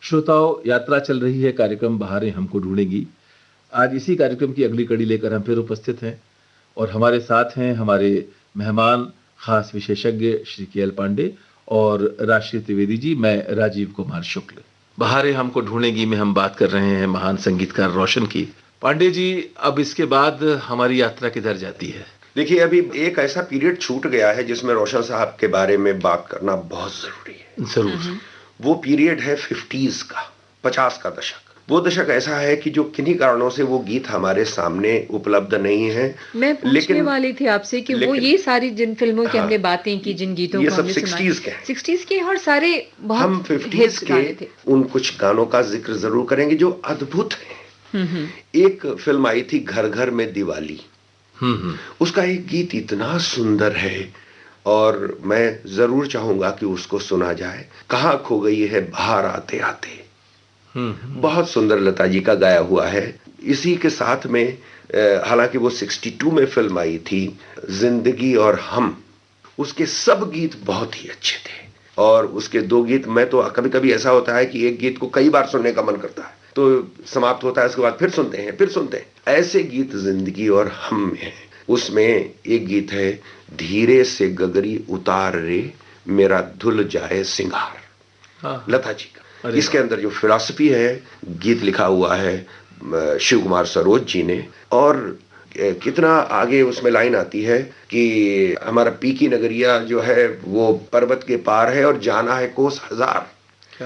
श्रोताओं, यात्रा चल रही है कार्यक्रम बहारें हमको ढूंढेंगी। आज इसी कार्यक्रम की अगली कड़ी लेकर हम फिर उपस्थित हैं और हमारे साथ हैं हमारे मेहमान, खास विशेषज्ञ श्री के.एल. पांडे और राजश्री त्रिवेदी जी। मैं राजीव कुमार शुक्ल। बहारें हमको ढूंढेंगी में हम बात कर रहे हैं महान संगीतकार रोशन की। पांडे जी, अब इसके बाद हमारी यात्रा किधर जाती है? देखिए, अभी एक ऐसा पीरियड छूट गया है जिसमें रोशन साहब के बारे में बात करना बहुत जरूरी है। जरूर। वो पीरियड है 50s का, 50 का दशक। वो दशक ऐसा है कि जो किन्हीं कारणों से वो गीत हमारे सामने उपलब्ध नहीं है। मैं पूछने वाली थी आपसे कि वो ये सारी जिन फिल्मों की हमने बातें की, जिन गीतों को हमने सुना, 60s के 60s के, और सारे बहुत हम 50s के उन कुछ गानों का जिक्र जरूर करेंगे जो अद्भुत हैं। एक फिल्म आई थी घर घर में दिवाली। उसका एक गीत इतना सुंदर है और मैं जरूर चाहूंगा कि उसको सुना जाए। कहाँ खो गई है बाहर आते आते। बहुत सुंदर लता जी का गाया हुआ है। इसी के साथ में हालांकि वो 62 में फिल्म आई थी जिंदगी और हम, उसके सब गीत बहुत ही अच्छे थे। और उसके दो गीत, मैं तो कभी कभी ऐसा होता है कि एक गीत को कई बार सुनने का मन करता है, तो समाप्त होता है, उसके बाद फिर सुनते हैं फिर सुनते हैं। ऐसे गीत जिंदगी और हम में है। उसमें एक गीत है, धीरे से गगरी उतार रे मेरा धुल जाए सिंगार, लता जी का। इसके अंदर जो फिलॉसफी है, गीत लिखा हुआ है शिव कुमार सरोज जी ने। और कितना आगे उसमें लाइन आती है कि हमारा पी की नगरिया जो है वो पर्वत के पार है और जाना है कोस हजार।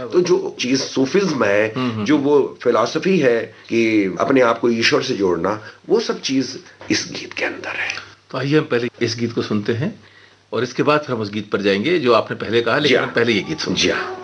तो जो चीज सूफिज्म है, जो वो फिलॉसफी है कि अपने आप को ईश्वर से जोड़ना, वो सब चीज इस गीत के अंदर है। तो आइए हम पहले इस गीत को सुनते हैं और इसके बाद हम उस गीत पर जाएंगे जो आपने पहले कहा, लेकिन हम पहले ये गीत सुनते हैं।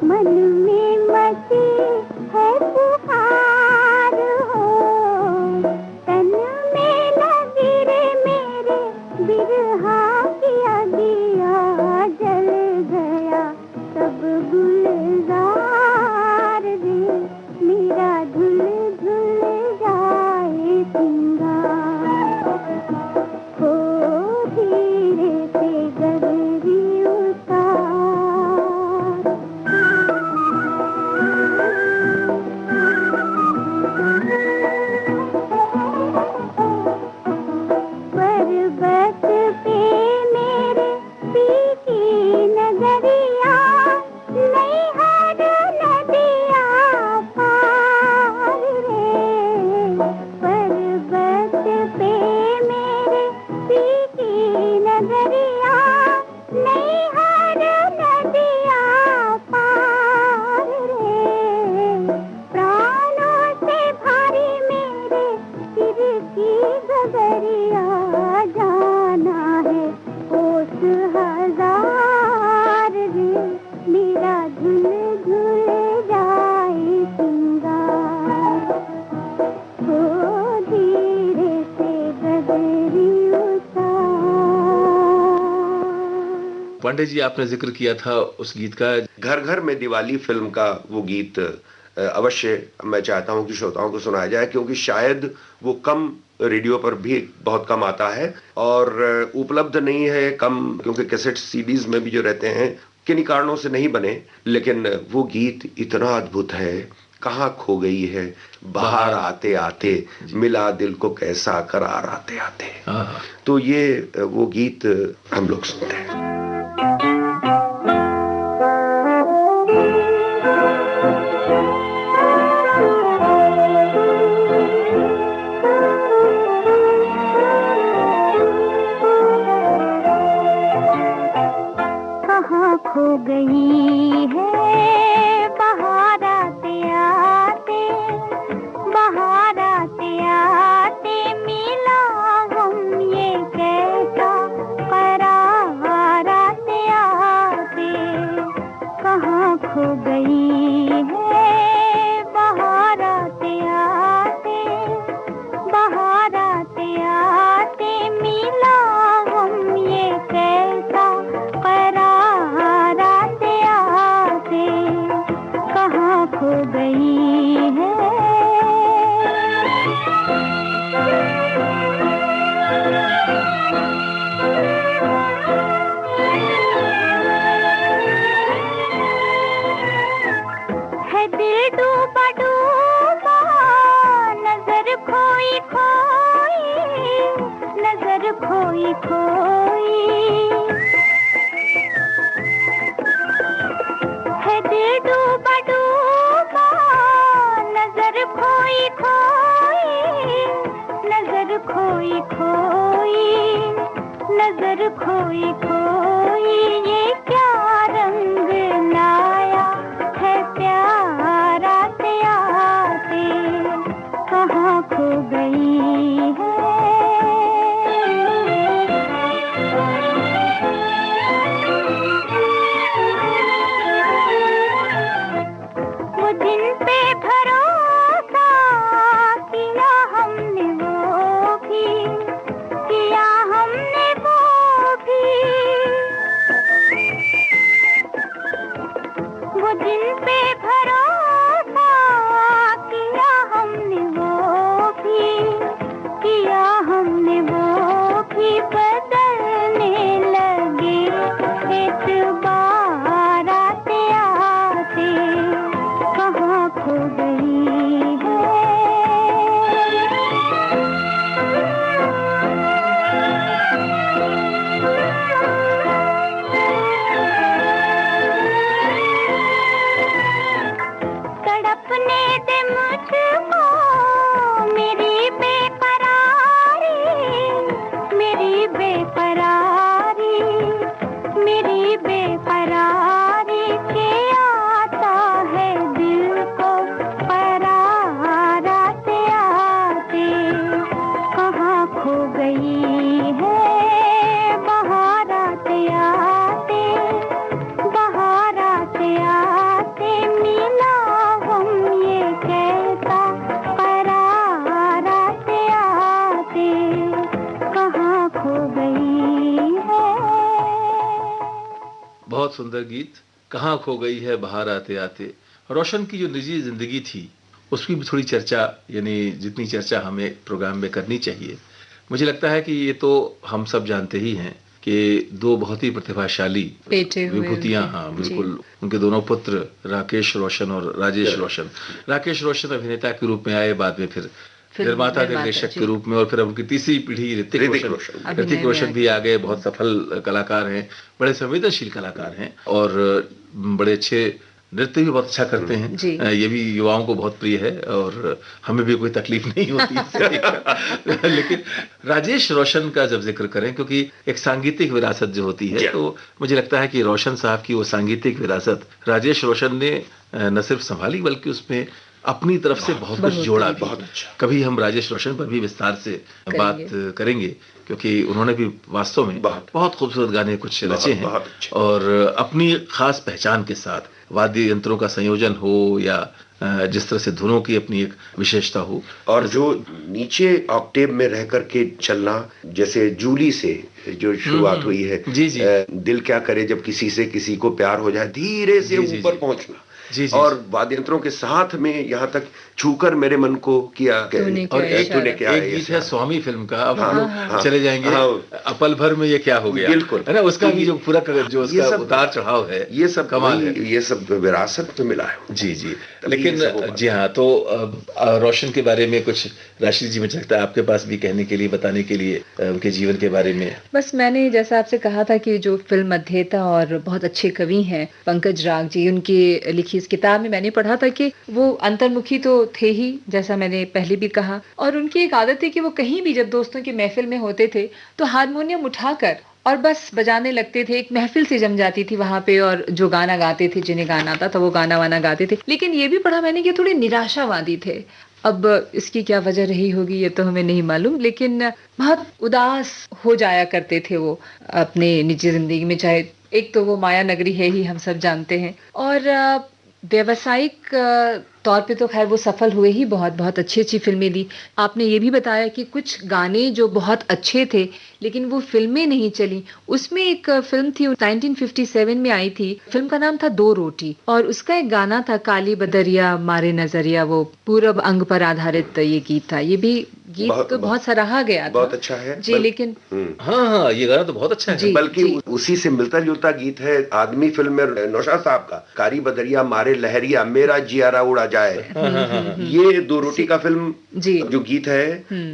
मन में मची है पुकार। पांडे जी, आपने जिक्र किया था उस गीत का, घर घर में दिवाली फिल्म का वो गीत अवश्य मैं चाहता हूं कि श्रोताओं को सुनाया जाए, क्योंकि शायद वो कम रेडियो पर भी बहुत कम आता है और उपलब्ध नहीं है, कम, क्योंकि कैसेट सीडीज में भी जो रहते हैं किन्हीं कारणों से नहीं बने। लेकिन वो गीत इतना अद्भुत है, कहाँ खो गई है बाहर आते आते, मिला दिल को कैसा करार आते आते। तो ये वो गीत हम लोग सुनते हैं। खो गई है बाहर आते आते, बाहर आते आते मिला हम ये कैसा करार आते आते, कहाँ खो गई है बाहर आते आते, बाहर आते आते मिला हम ये कैसा करार आते आते, कहाँ खो गई है। है दिल डूबा डूबा, नजर खोई खोई, नजर खोई खोई, है दिल डूबा डूबा, नजर खोई खोई, नजर खोई खोई, नजर खोई खोई, ये क्या रंग लाया है प्यार आते आते, कहाँ खो गई है। वो दिन पे भरोसा किया हमने, वो भी किया हमने, वो भी, वो दिन पे भरोसा किया हमने, वो भी किया हमने, वो भी बदलने लगे एतबार आते आते, कहाँ खो गई है। तड़पने दे मुझको मेरी बेकरारी, मेरी बेकरारी, मेरी बेकरारी, के आता है दिल को करार आते आते, कहाँ खो गई है बाहर आते आते, बाहर आते आते मिला हम ये कैसा करार आते आते, कहाँ खो गई है। बहुत सुंदर गीत, कहाँ खो गई है बाहर आते आते। रोशन की जो निजी जिंदगी थी उसकी भी थोड़ी चर्चा, यानी जितनी चर्चा हमें प्रोग्राम में करनी चाहिए। मुझे लगता है कि ये तो हम सब जानते ही हैं कि दो बहुत ही प्रतिभाशाली विभूतियां, हाँ बिल्कुल, उनके दोनों पुत्र राकेश रोशन और राजेश रोशन। राकेश रोशन अभिनेता के रूप में आए, बाद में फिर निर्माता निर्देशक के रूप में, और फिर अब उनकी तीसरी पीढ़ी ऋतिक रोशन भी आ गए। बहुत सफल कलाकार हैं, बड़े संवेदनशील कलाकार हैं और बड़े अच्छे नृत्य भी बहुत अच्छा करते हैं। ये भी युवाओं को बहुत प्रिय है और हमें भी कोई तकलीफ नहीं होती इससे। लेकिन राजेश रोशन का जब जिक्र करें, क्योंकि एक सांगीतिक विरासत जो होती है, तो मुझे लगता है कि रोशन साहब की वो सांगीतिक विरासत राजेश रोशन ने न सिर्फ संभाली बल्कि उसमें अपनी तरफ से बहुत कुछ जोड़ा भी। बहुत अच्छा। कभी हम राजेश रोशन पर भी विस्तार से बात करेंगे, क्योंकि उन्होंने भी वास्तव में बहुत खूबसूरत गाने कुछ रचे हैं और अपनी खास पहचान के साथ वाद्य यंत्रों का संयोजन हो या जिस तरह से धुनों की अपनी एक विशेषता हो, और जो नीचे ऑक्टेव में रह करके चलना, जैसे जूली से जो शुरुआत हुई है, जी जी, दिल क्या करे जब किसी से किसी को प्यार हो जाए, धीरे से ऊपर पहुंचना, जी जी, और वाद्य यंत्रों के साथ में यहाँ तक छूकर मेरे मन को किया, और तूने क्या, एक गीत है स्वामी फिल्म का, अब हम लोग चले जाएंगे, अपल भर में ये क्या हो गया, बिल्कुल है ना, उसका भी जो पूरा जो उसका उतार चढ़ाव है, ये सब कमाल है, ये सब विरासत में मिला है। जी जी। लेकिन जी हाँ, तो रोशन के बारे में कुछ राशि जी, मुझे लगता है आपके पास भी कहने के लिए, बताने के लिए उनके जीवन के बारे में। बस मैंने जैसा आपसे कहा था कि जो फिल्म अध्येता और बहुत अच्छे कवि हैं पंकज राग जी, उनकी लिखी इस किताब में मैंने पढ़ा था कि वो अंतर्मुखी तो थे ही, जैसा मैंने पहले भी कहा, और उनकी एक आदत थी कि वो कहीं भी जब दोस्तों की महफिल में होते थे तो हारमोनियम उठाकर और बस बजाने लगते थे। एक महफिल सी जम जाती थी वहां पे, और जो गाना गाते थे, जिन्हें गाना आता था वो गाना वाना गाते थे। लेकिन ये भी पढ़ा मैंने कि थोड़े निराशावादी थे। अब इसकी क्या वजह रही होगी ये तो हमें नहीं मालूम, लेकिन बहुत उदास हो जाया करते थे वो अपने निजी जिंदगी में। चाहे एक तो वो माया नगरी है ही, हम सब जानते हैं, और व्यावसायिक तौर पे तो खैर वो सफल हुए ही, बहुत बहुत अच्छी अच्छी फिल्में दी। आपने ये भी बताया कि कुछ गाने जो बहुत अच्छे थे लेकिन वो फिल्में नहीं चली। उसमें एक फिल्म थी 1957 में आई थी, फिल्म का नाम था दो रोटी, और उसका एक गाना था काली बदरिया मारे नजरिया, वो पूरब अंग पर आधारित ये गीत था। ये भी गीत तो बहुत सराहा गया था, बहुत अच्छा है जी। लेकिन हाँ हाँ, ये गाना तो बहुत अच्छा है, बल्कि उसी से मिलता जुलता गीत है आदमी फिल्म में नौशाद साहब का, काली बदरिया मारे लहरिया मेरा जियारा उड़ा जाए। ये दो रोटी का फिल्म जो गीत है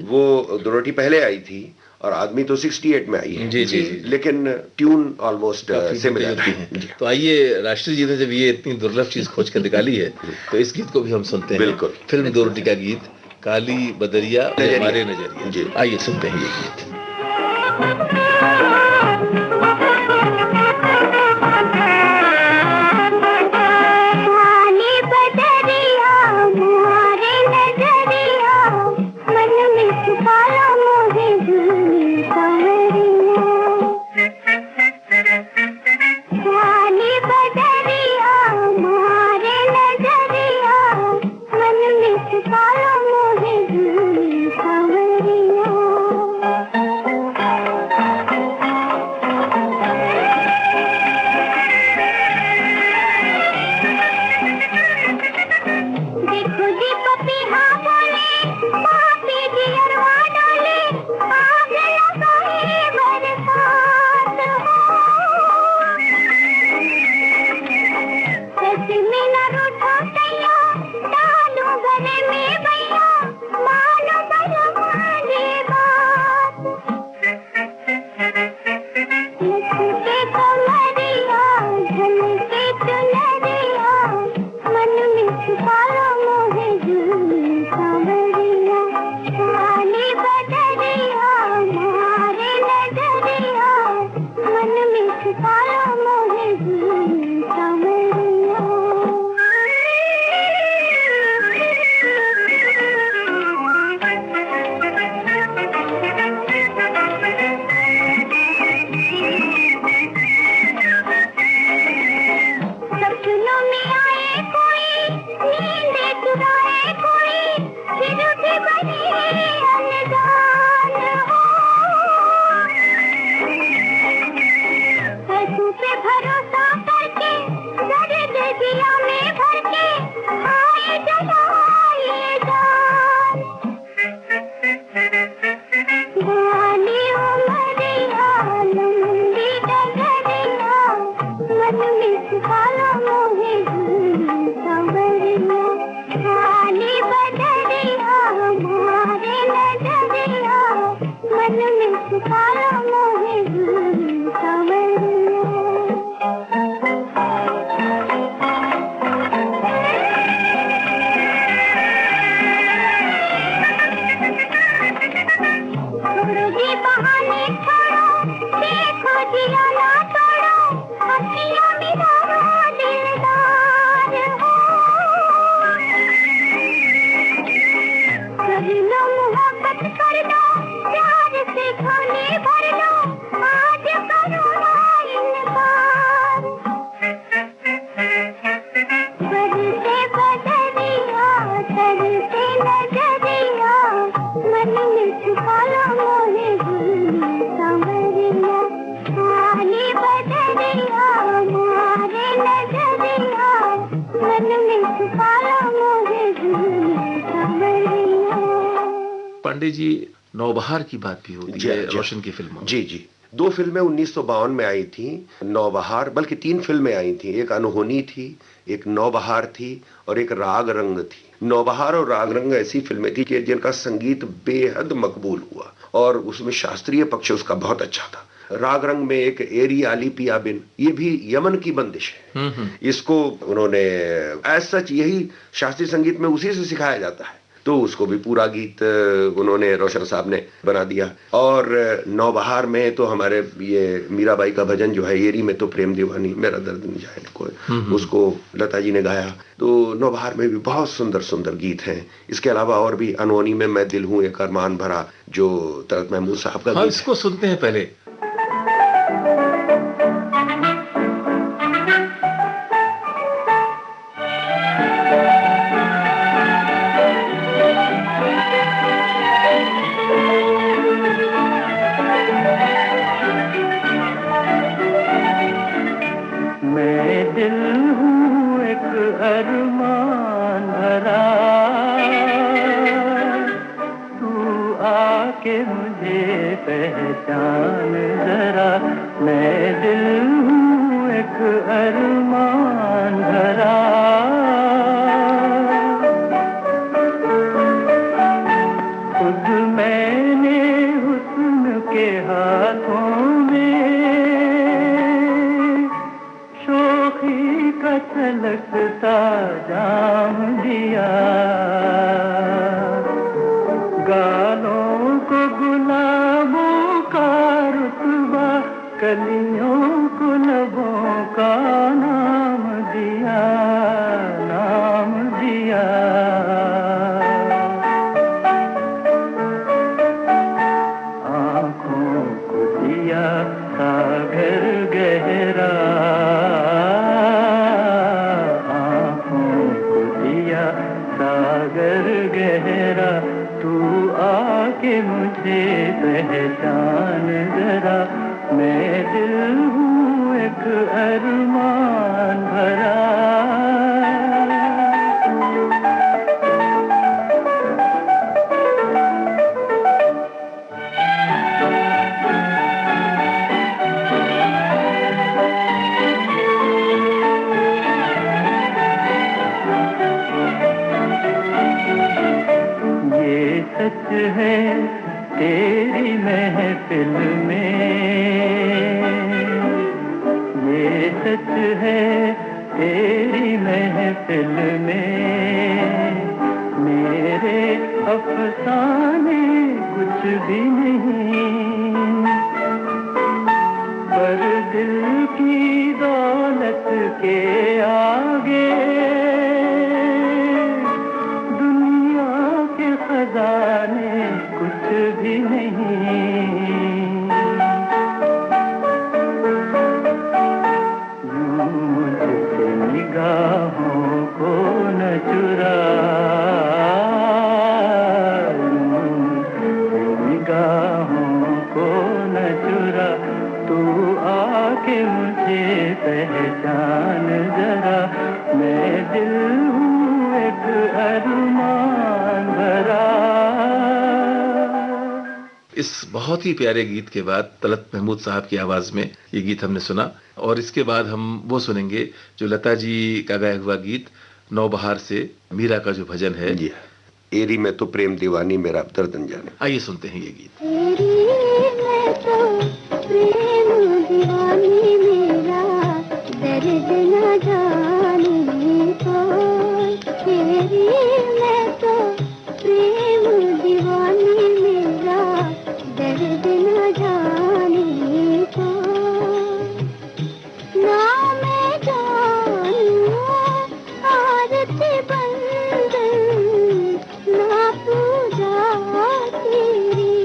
वो दो रोटी पहले आई थी और आदमी तो 68 में आई है, जी जी, लेकिन ट्यून ऑलमोस्ट सिमिलर है। तो आइए, राष्ट्रीय जी ने जब ये इतनी दुर्लभ चीज खोज कर निकाली है तो इस गीत को भी हम सुनते हैं। बिल्कुल, फिल्म दो रोटी का गीत, काली बदरिया मारे नजरिया। आइए सुनते हैं ये गीत। नजरिया मन में छुपा लो मोहे भूली सांवरिया काली बदरिया मारे नजरिया मन में छुपा लो मोहे भूली सांवरिया। पांडे जी, नौबहार की बात भी होती है रोशन की फिल्मों। जी जी, 2 फिल्में 1952 में आई थी, नौबहार, बल्कि 3 फिल्में आई थी, एक अनहोनी थी, एक नौबहार थी और एक राग रंग थी। नौबहार और राग रंग ऐसी फिल्में थी कि जिनका संगीत बेहद मकबूल हुआ और उसमें शास्त्रीय पक्ष उसका बहुत अच्छा था। राग रंग में एक एरी आली पिया बिन, ये भी यमन की बंदिश है। इसको उन्होंने एज सच यही शास्त्रीय संगीत में उसी से सिखाया जाता है, तो उसको भी पूरा गीत उन्होंने, रोशन साहब ने बना दिया। और नौबहार में तो हमारे ये मीराबाई का भजन जो है, एरी में तो प्रेम दीवानी मेरा दर्द न जाए कोई, उसको लता जी ने गाया। तो नौबहार में भी बहुत सुंदर सुंदर गीत हैं। इसके अलावा और भी अनहोनी में मैं दिल हूं एक अरमान भरा, जो तलत महमूद साहब का गीत इसको सुनते हैं पहले। अरमान भरा तू आके मुझे पहचान जरा, मैं दिल हूँ एक अरमान भरा। खुद मैंने हुस्न के हाथों में शोखी का छलकता जाम दिया, गालों को गुलाबों का रुतबा, कलियों को लबों का नाम दिया, नाम दिया। आँखों को दिया सागर गहरा, सागर गहरा, तू आके मुझे पहचान जरा, मैं दिल हूँ एक अरमान भरा। सच है तेरी महफिल में, ये सच है तेरी महफिल में, मेरे अफसाने कुछ भी नहीं, पर दिल की दौलत के आगे खजाने कुछ भी नहीं। यूं मुझसे निगाहों को न चुरा, यूं मुझसे निगाहों को न चुरा, तू आके मुझे पहचान जरा, मैं दिल हूँ एक अरमान भरा। इस बहुत ही प्यारे गीत के बाद तलत महमूद साहब की आवाज में ये गीत हमने सुना, और इसके बाद हम वो सुनेंगे जो लता जी का गाया हुआ गीत नौबहार से मीरा का जो भजन है, एरी में तो प्रेम दीवानी मेरा दर्द न जाने। आइए सुनते हैं ये गीत। एरी में तो प्रेम दीवानी मेरा दर्द न जाने कोई, एरी में तो प्रेम दीवानी मेरा दर्द न जाने कोई, ना मैं जानूं आरती बंदन, ना पूजा तेरी,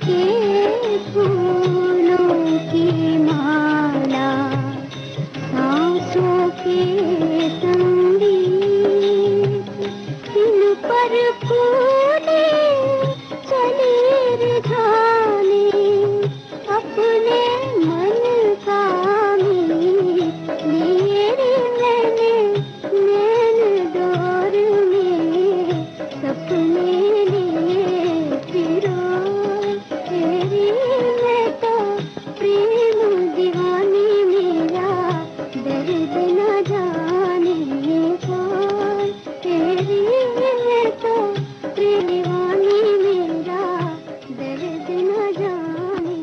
के फूलों की माला, सांसों के संगीत, दिल पर फूले चले रिझाने, अपने मन का मीत लिए मैंने नैन डोर में, सपने लिए फिरो तेरी, मैं तो प्रेम दीवानी मेरा, दर्द न जाने कौन तेरी, मैं तो प्रेम दीवानी मेरा, दर्द न जाने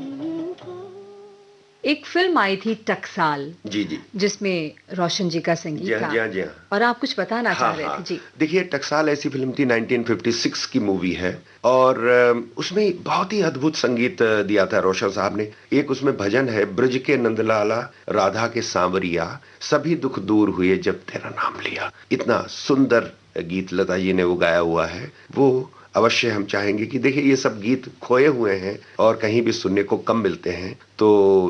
कौन। एक फिल्म आई थी टकसाल, जी जी जिसमें रोशन जी का संगीत जी हाँ था, जी हाँ जी हाँ। और आप कुछ बताना चाह रहे थे जी। देखिए, टकसाल ऐसी फिल्म थी, 1956 की मूवी है, और उसमें बहुत ही अद्भुत संगीत दिया था रोशन साहब ने। एक उसमें भजन है, ब्रज के नंदलाला राधा के सांवरिया, सभी दुख दूर हुए जब तेरा नाम लिया। इतना सुंदर गीत लता जी ने वो गाया हुआ है, वो अवश्य हम चाहेंगे कि देखिए, ये सब गीत खोए हुए हैं और कहीं भी सुनने को कम मिलते हैं, तो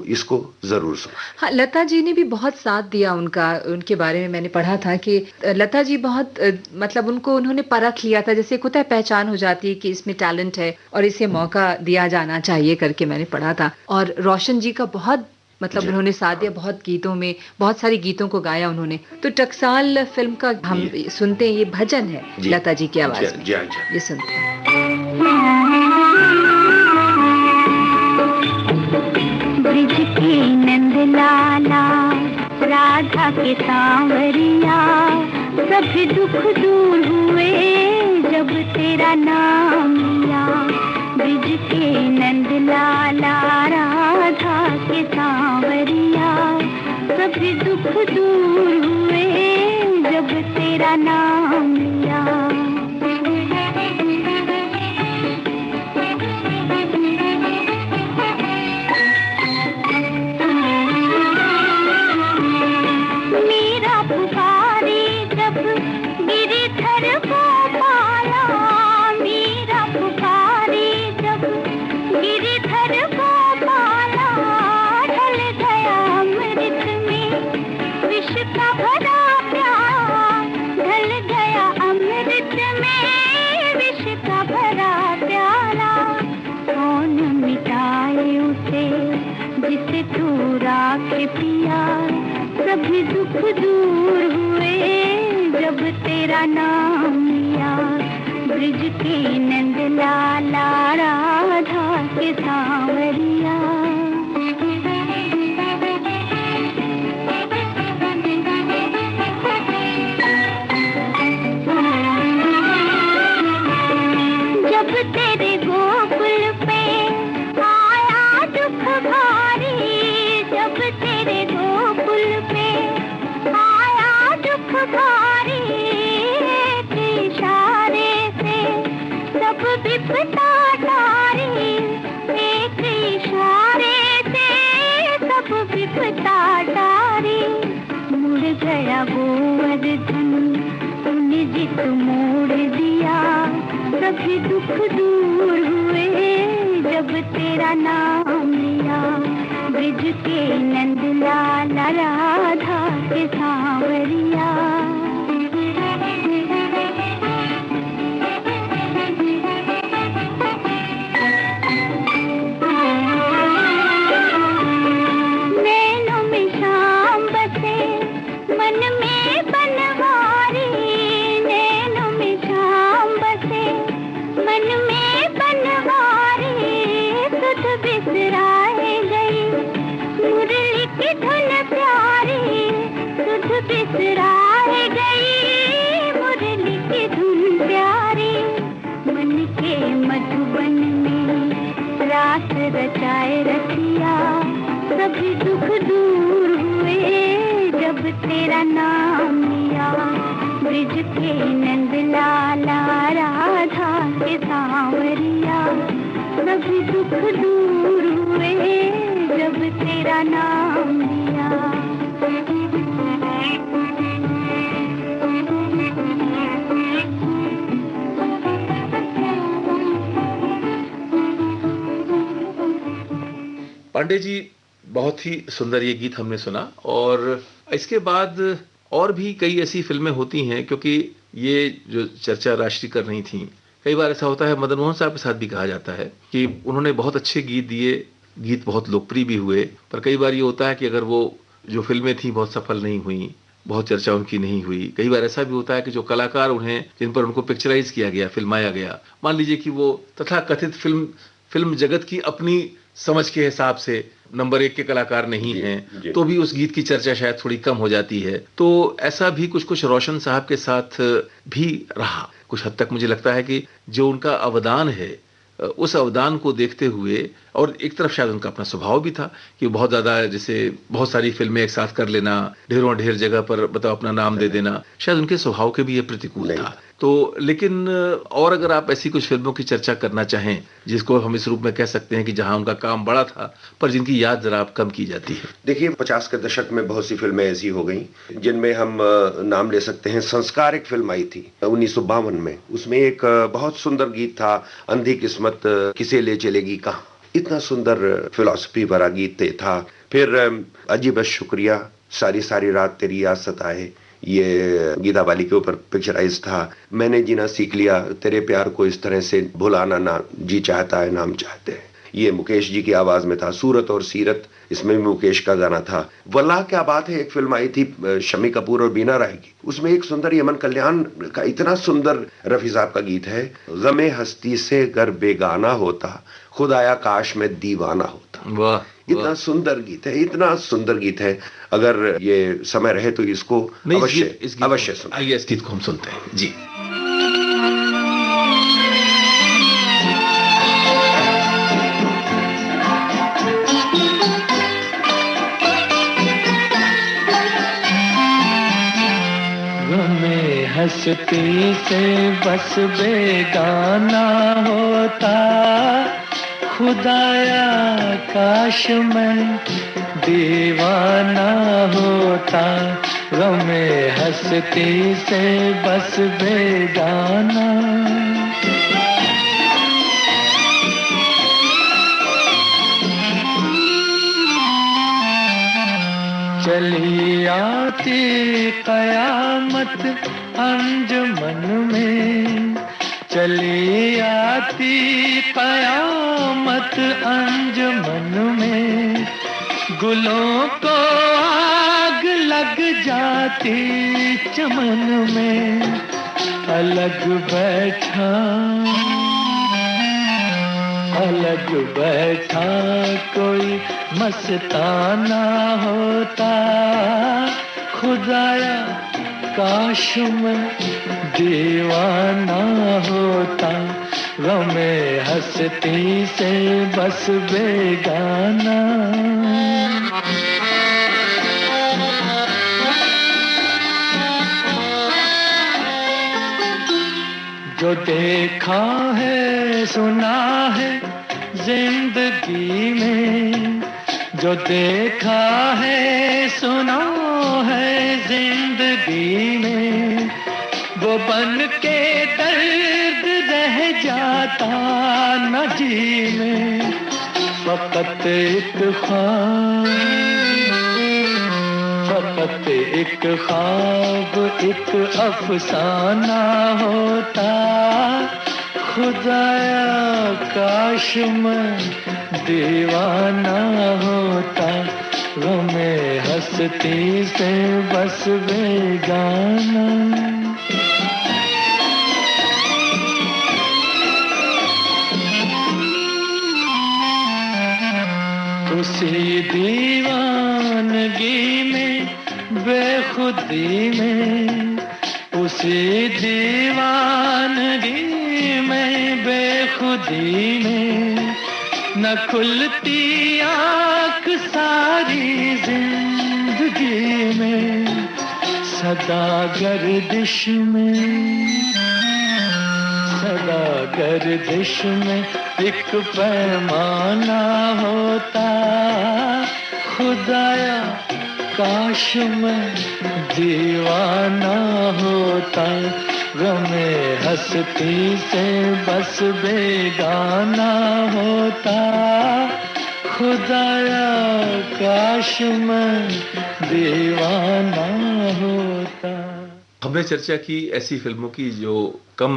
इसको जरूर सुनो। हाँ, लता जी ने भी बहुत साथ दिया उनका। उनके बारे में मैंने पढ़ा था कि लता जी बहुत मतलब उनको उन्होंने परख लिया था, जैसे एक होता है पहचान हो जाती है कि इसमें टैलेंट है और इसे मौका दिया जाना चाहिए करके, मैंने पढ़ा था। और रोशन जी का बहुत मतलब उन्होंने साथ दिया, बहुत गीतों में, बहुत सारे गीतों को गाया उन्होंने। तो टकसाल फिल्म का हम सुनते हैं, ये भजन है लता जी की आवाज में, ये सुनते हैं। ब्रिज के नंद लाला राधा के सांवरिया, सभी दुख दूर हुए जब तेरा नाम लिया। ब्रिज के नंद लाला राधा के सांवरिया, सभी दुख दूर हुए जब तेरा नाम लिया। मेरा पुकारे जब गिरिधर को पाला, मेरा पुकारे जब गिरिधर को पाला, ढल गया अमृत में विष का भरा प्याला, ढल गया अमृत में विष का भरा प्याला। कौन मिटाए उसे जिसे तू राख पिया, सभी दुख दूर हुए जब तेरा नाम लिया। ब्रिज के नंद लाला राधा के सांवरिया। जब तेरे गोकुल पे आया दुख भारी, जब तेरे गोकुल पे आया दुख भारी, एक इशारे से सब विपदा टारी, एक इशारे से सब विपदा टारी। मुड़ गया गोवर्धन तूने जित मोड़ दिया, सभी दुख दूर हुए जब तेरा नाम लिया। ब्रिज के नंद लाला राधा के सांवरिया। नैनों में शाम बसे मन में बनवारी, नैनों में शाम बसे मन में बनवारी, सुध बिसराए गई मुरली की धुन प्यारी, सुध बिसराए गई मुरली की धुन प्यारी। मन के मधुबन में रास रचाए रखिया, सभी दुख दूर हुए जब तेरा नाम लिया। ब्रिज के नंद लाला राधा के सांवरिया, सभी दुख दूर हुए जब तेरा नाम लिया। पांडे जी, बहुत ही सुंदर ये गीत हमने सुना। और इसके बाद और भी कई ऐसी फिल्में होती हैं, क्योंकि ये जो चर्चा राष्ट्रीय कर रही थी, कई बार ऐसा होता है, मदन मोहन साहब के साथ भी कहा जाता है कि उन्होंने बहुत अच्छे गीत दिए, गीत बहुत लोकप्रिय भी हुए, पर कई बार ये होता है कि अगर वो जो फिल्में थी बहुत सफल नहीं हुई, बहुत चर्चा उनकी नहीं हुई। कई बार ऐसा भी होता है कि जो कलाकार उन्हें, जिन पर उनको पिक्चराइज किया गया, फिल्माया गया, मान लीजिए कि वो तथाकथित फिल्म जगत की अपनी समझ के हिसाब से नंबर 1 के कलाकार नहीं हैं, तो भी उस गीत की चर्चा शायद थोड़ी कम हो जाती है। तो ऐसा भी कुछ रोशन साहब के साथ भी रहा। कुछ हद तक मुझे लगता है कि जो उनका अवदान है, उस अवदान को देखते हुए, और एक तरफ शायद उनका अपना स्वभाव भी था कि बहुत ज्यादा, जैसे बहुत सारी फिल्में एक साथ कर लेना, ढेर जगह पर बताओ अपना नाम दे देना, शायद उनके स्वभाव के भी ये प्रतिकूल था। तो लेकिन और अगर आप ऐसी कुछ फिल्मों की चर्चा करना चाहें जिसको हम इस रूप में कह सकते हैं कि जहां उनका काम बड़ा था पर जिनकी याद जरा आप कम की जाती है। देखिए, 50 के दशक में बहुत सी फिल्में ऐसी हो गई जिनमें हम नाम ले सकते हैं। संस्कार एक फिल्म आई थी 1952 में, उसमें एक बहुत सुंदर गीत था, अंधी किस्मत किसे ले चलेगी कहाँ। इतना सुंदर फिलॉसफी भरा गीत था। फिर अजी बस शुक्रिया, सारी सारी रात तेरी याद सताए, ये गीता बाली के ऊपर पिक्चराइज था। मैंने जीना सीख लिया, तेरे प्यार को इस तरह से भुलाना ना जी चाहता है नाम चाहते हैं, ये मुकेश जी की आवाज में था। सूरत और सीरत, इसमें भी मुकेश का गाना था। वल्लाह क्या बात है, एक फिल्म आई थी शम्मी कपूर और बीना राय की, उसमें एक सुंदर यमन कल्याण का इतना सुंदर रफी साहब का गीत है, गमे हस्ती से गर बेगाना होता, खुदाया काश में दीवाना होता। वाह, इतना सुंदर गीत है, इतना सुंदर गीत है। अगर ये समय रहे तो इसको अवश्य सुनो। आइए इस गीत को हम सुनते हैं जी। गमे हंसती से बस बेगाना होता, खुदाया काश मैं दीवाना होता। गमे हंसती से बस बेगाना। चली आती कयामत अंजुमन में, चली आती कयामत अंजुमन में, गुलों को आग लग जाती चमन में। अलग बैठा कोई मस्ताना होता, खुदाया काश मैं दीवाना होता। गमे हंसती से बस बेगाना। जो देखा है सुना है जिंदगी में, जो देखा है सुना है जिंदगी में, वो बन के दर्द रह जाता न जी में। फकत एक ख्वाब एक अफसाना होता, खुदाया काश मैं दीवाना होता। गमे हंसती से बस बेगाना। उसी दीवानगी में बेखुदी में, उसी दीवानगी में बेखुदी में, न खुलती आँख सारी जिंदगी में। सदा गर्दिश में एक पैमाना होता, खुदाया काश मैं दीवाना होता। गमे हंसती से बस बेगाना होता, खुदाया काश मैं दीवाना होता। हमने चर्चा की ऐसी फिल्मों की जो कम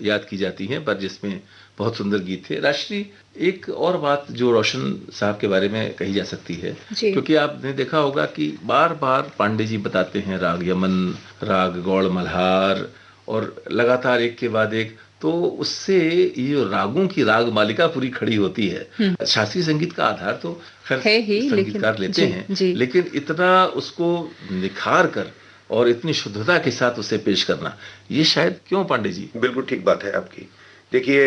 याद की जाती हैं पर जिसमें बहुत सुंदर गीत थे। राष्ट्रीय एक और बात जो रोशन साहब के बारे में कही जा सकती है, क्योंकि आपने देखा होगा कि बार बार पांडे जी बताते हैं राग यमन, राग गौड़ मल्हार, और लगातार एक के बाद एक, तो उससे ये रागों की राग मालिका पूरी खड़ी होती है। शास्त्रीय संगीत का आधार तो खैर संगीतकार लेते हैं, लेकिन इतना उसको निखार कर और इतनी शुद्धता के साथ उसे पेश करना, ये शायद क्यों पांडे जी? बिल्कुल ठीक बात है आपकी। देखिए,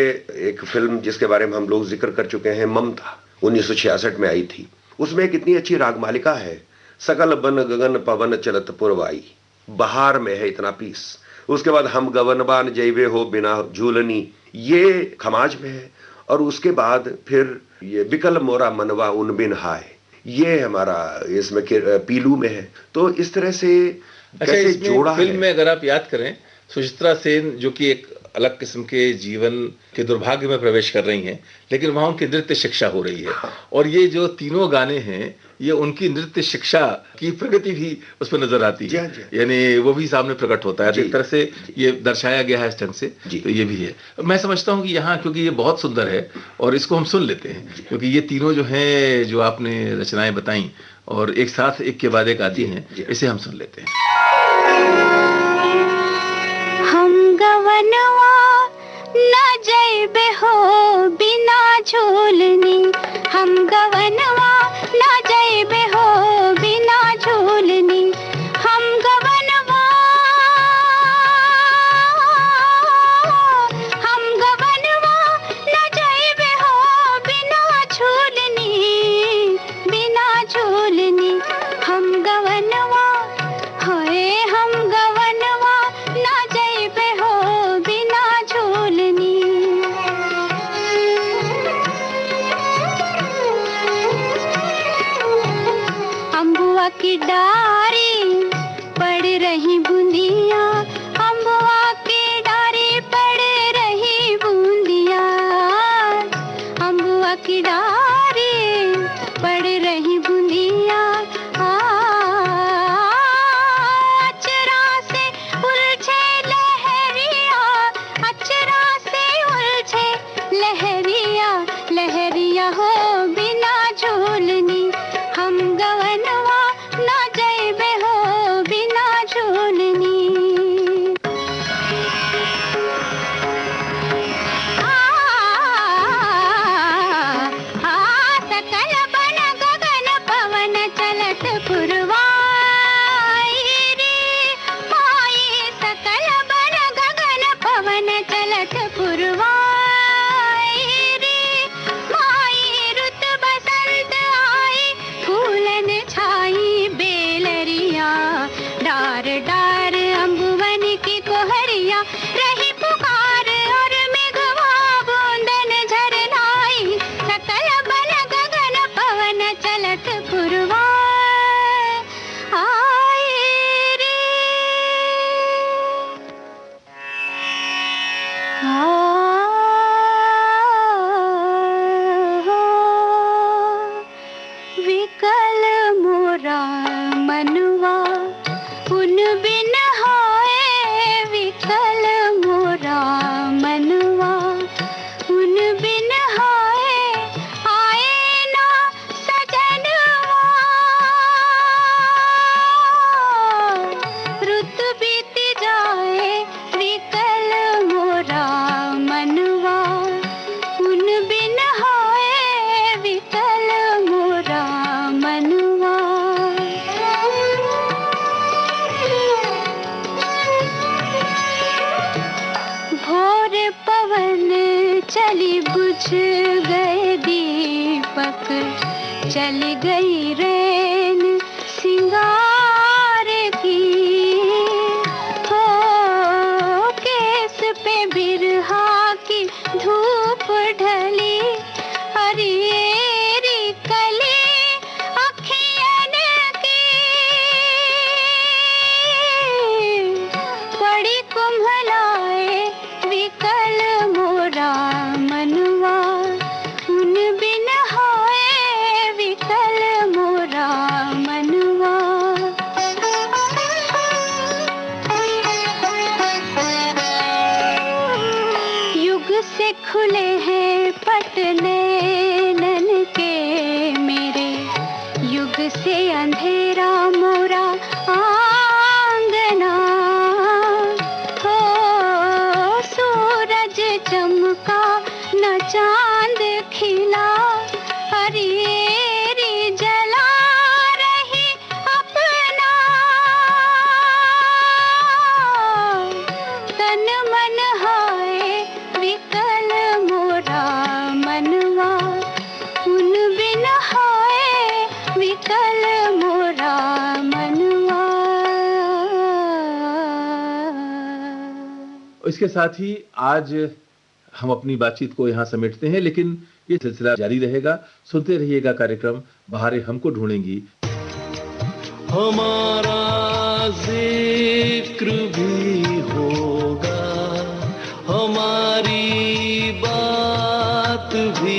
एक फिल्म जिसके बारे में हम लोग जिक्र कर चुके हैं, ममता, 1966 में आई थी। उसमें एक इतनी अच्छी राग मालिका है, सकल बन गगन पवन चलत पुरवाई, बहार में है इतना पीस। उसके बाद हम गवनबान जैवे हो बिना झूलनी, ये खमाज में है। और उसके बाद फिर ये बिकल मोरा मनवा उन बिन हाय, ये हमारा इसमें पीलू में है। तो इस तरह से कैसे जोड़ा है। फिल्म में अगर आप याद करें, सुचित्रा सेन जो कि एक अलग किस्म के जीवन के दुर्भाग्य में प्रवेश कर रही हैं, लेकिन वहां उनकी नृत्य शिक्षा हो रही है। और ये जो तीनों गाने हैं, ये उनकी नृत्य शिक्षा की प्रगति भी उस पर नजर आती है, यानी वो भी सामने प्रकट होता है। तो एक तरह से ये दर्शाया गया है इस ढंग से, तो ये भी है। मैं समझता हूँ कि यहाँ क्योंकि ये बहुत सुंदर है और इसको हम सुन लेते हैं, क्योंकि ये तीनों जो हैं, जो आपने रचनाएं बताई और एक साथ एक के बाद एक आती हैं, इसे हम सुन लेते हैं। हम गवनवा न जैबे हो बिना झूलनी, हम गवनवा न जैबे हो बिना झूलनी, हम गवनवा न जैबे हो बिना झूलनी, बिना झूलनी, हम गवनवा होए, हम गवनवा न जैबे हो बिना झूलनी। अम्बुआ की डारी पड़ रही बूंदिया, अम्बुआ की डारी पड़ रही बूंदिया, अम्बुआ की डारी पड़ रही बूंदिया। अचरा से उलझे लहरिया, अचरा से उलझे लहरिया, लहरिया हो बिना झूलनी, हम गवनवा न जैबे हो बिना झूलनी। सकल बन गगन पवन चलत पुरवाई रे माई, सकल बन गगन पवन चलत पुरवाई रे माई, रुत बसंत आई फूलन छाई बेलरिया, डार डार अम्बुवन की कोहरिया, रही पुकार और मेघवा बूंदन झरनाई, सकल बन गगन पवन चलत पुरवाई रे। विकल मोरा मनवा उन बिन हाय, विकल मोरा मनवा उन बिन हाय, आए ना सजनवा, रुत बीत जाए विकल मोरा मनवा, उन बिन हाय विकल मोरा मनवा। भोर पवन चली बुझ गए दीपक, चल गई रैन सिंगार की, हो केस पे बिरहा की धूप ढली, हरियरी कली अखियन की, बड़ी कुम्हलाए विकल मोरा मनवा, उन बिन हाय इसके साथ ही आज हम अपनी बातचीत को यहाँ समेटते हैं, लेकिन ये सिलसिला जारी रहेगा। सुनते रहिएगा कार्यक्रम बहारें हमको ढूंढेंगी। हमारा जिक्र भी होगा, हमारी बात भी